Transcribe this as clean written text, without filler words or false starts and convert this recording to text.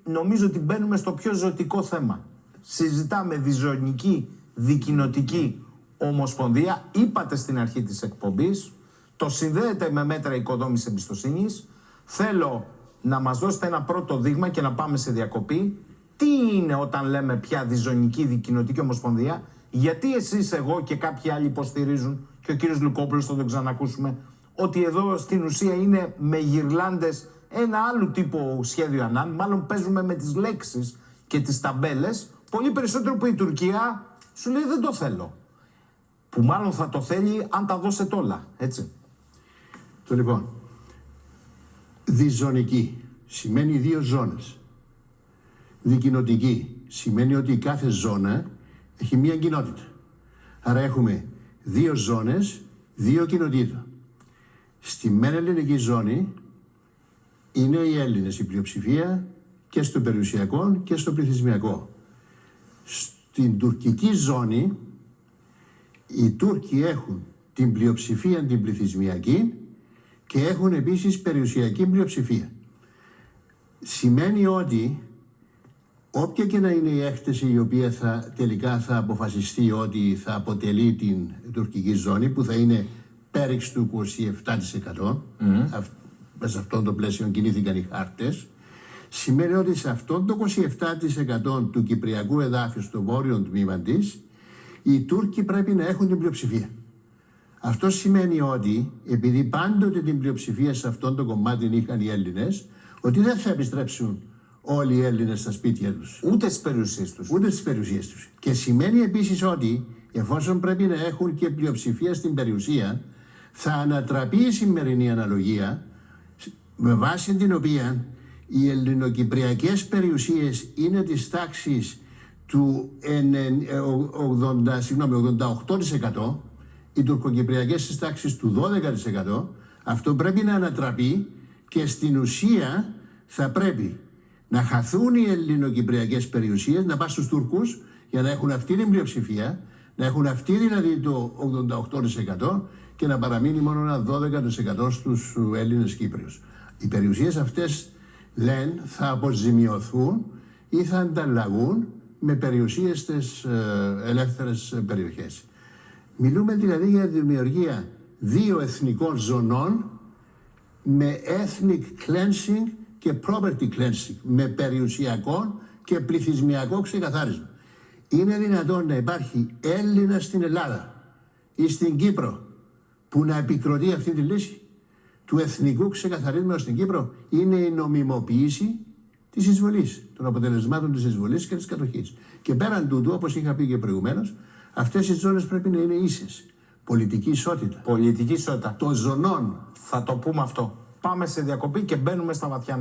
νομίζω ότι μπαίνουμε στο πιο ζωτικό θέμα. Συζητάμε διζωνική, δικοινοτική ομοσπονδία. Είπατε στην αρχή της εκπομπής, το συνδέεται με μέτρα οικοδόμησης εμπιστοσύνης. Θέλω να μας δώσετε ένα πρώτο δείγμα και να πάμε σε διακοπή. Τι είναι όταν λέμε πια διζωνική, δικοινοτική ομοσπονδία? Γιατί εσείς, εγώ και κάποιοι άλλοι υποστηρίζουν, και ο κύριος Λουκόπουλος θα τον ξανακούσουμε, ότι εδώ στην ουσία είναι με γυρλάντες ένα άλλο τύπο σχέδιο Ανάν, μάλλον παίζουμε με τις λέξεις και τις ταμπέλες, πολύ περισσότερο που η Τουρκία σου λέει δεν το θέλω. Που μάλλον θα το θέλει αν τα δώσετε όλα, έτσι. Το λοιπόν, διζωνική σημαίνει 2 ζώνες. Δικοινοτική σημαίνει ότι κάθε ζώνα έχει μία κοινότητα. Άρα έχουμε 2 ζώνες, 2 κοινοτήτων. Στη μεν ελληνική ζώνη είναι οι Έλληνες η πλειοψηφία και στο περιουσιακό και στο πληθυσμιακό. Στην τουρκική ζώνη οι Τούρκοι έχουν την πλειοψηφία την πληθυσμιακή και έχουν επίσης περιουσιακή πλειοψηφία. Σημαίνει ότι όποια και να είναι η έκθεση η οποία τελικά θα αποφασιστεί ότι θα αποτελεί την τουρκική ζώνη, που θα είναι πέριξ του 27%, μέσα σε αυτό το πλαίσιο κινήθηκαν οι χάρτες, σημαίνει ότι σε αυτό το 27% του κυπριακού εδάφιου στο βόρειο τμήμα της, οι Τούρκοι πρέπει να έχουν την πλειοψηφία. Αυτό σημαίνει ότι, επειδή πάντοτε την πλειοψηφία σε αυτό το κομμάτι είχαν οι Έλληνες, ότι δεν θα επιστρέψουν όλοι οι Έλληνες στα σπίτια τους. Ούτε στις περιουσίες τους. Ούτε στις περιουσίες τους. Και σημαίνει επίσης ότι, εφόσον πρέπει να έχουν και πλειοψηφία στην περιουσία, θα ανατραπεί η σημερινή αναλογία, με βάση την οποία οι ελληνοκυπριακές περιουσίες είναι της τάξης του 88%, οι τουρκοκυπριακές της τάξης του 12%, αυτό πρέπει να ανατραπεί και στην ουσία θα πρέπει να χαθούν οι ελληνοκυπριακές περιουσίες, να πάνε στους Τούρκους για να έχουν αυτή την πλειοψηφία, να έχουν αυτή δηλαδή το 88% και να παραμείνει μόνο ένα 12% στους Έλληνες Κύπριους. Οι περιουσίες αυτές, λένε, θα αποζημιωθούν ή θα ανταλλαγούν με περιουσίες στις ελεύθερες περιοχές. Μιλούμε δηλαδή για δημιουργία 2 εθνικών ζωνών με ethnic cleansing και property cleansing, με περιουσιακό και πληθυσμιακό ξεκαθάρισμα. Είναι δυνατόν να υπάρχει Έλληνα στην Ελλάδα ή στην Κύπρο που να επικροτεί αυτή τη λύση του εθνικού ξεκαθαρίσματος στην Κύπρο? Είναι η νομιμοποίηση της εισβολής, των αποτελεσμάτων της εισβολής και της κατοχής. Και πέραν τούτου, όπως είχα πει και προηγουμένως, αυτές οι ζώνες πρέπει να είναι ίσες. Πολιτική ισότητα. Πολιτική ισότητα των ζωνών. Θα το πούμε αυτό. Πάμε σε διακοπή και μπαίνουμε στα βαθιά νερά.